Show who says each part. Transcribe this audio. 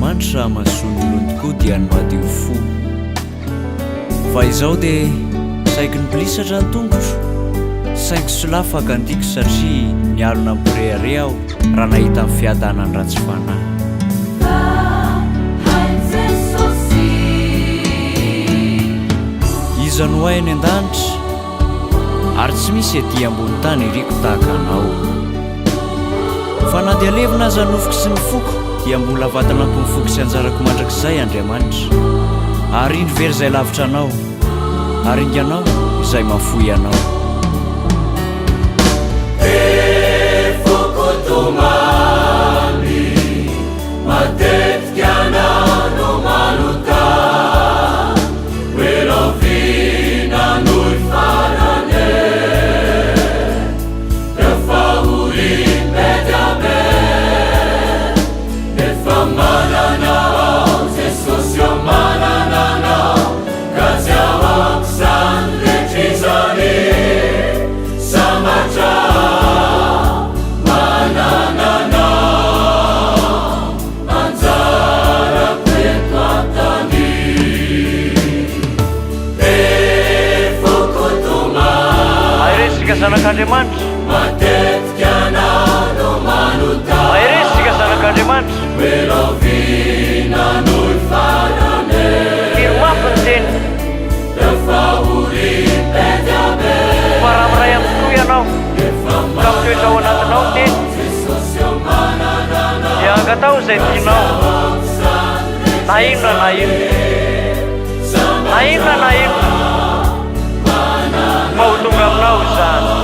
Speaker 1: Andriamanitra mahasony olony tokoa dia ny madio fo. Fa izaho dia saiko ny mpilisatra ny tongotro, saiko solafaka andiko satria mialona miporehare aho raha nahita amin'ny fiadanany ratsy fanahy. Iza no hay any an-danitra ary tsy misy aty ambony tany iriko tahaka anao. Fa na dia levina aza nofoko sy ny foko dia mbola vatanampy ny foko sy anjarako mandrakizay Andriamanitra. Ary indro very izay lavitra anao, ary inganao izay mafoy anao.
Speaker 2: Fokotomamy matetika anao no malota welovina noy farane efa ulimpedame efa mananao Jesosy io manananao kaziawako sandretrizany samatra
Speaker 1: Zanak'Andriamanitra
Speaker 2: matetika anao no manota
Speaker 1: ahiresika zanak'Andriamanitra
Speaker 2: welovina noy farane
Speaker 1: firomafy ny teny
Speaker 2: efa ulimpedyabe
Speaker 1: fa raha miray amin'ny tokoa ianao ka mitoetra ao anatinao teny
Speaker 2: Jesosy io manananao
Speaker 1: dia angatao izay tianao na inona na inona na inona na inona fa ho tonga aminao izany.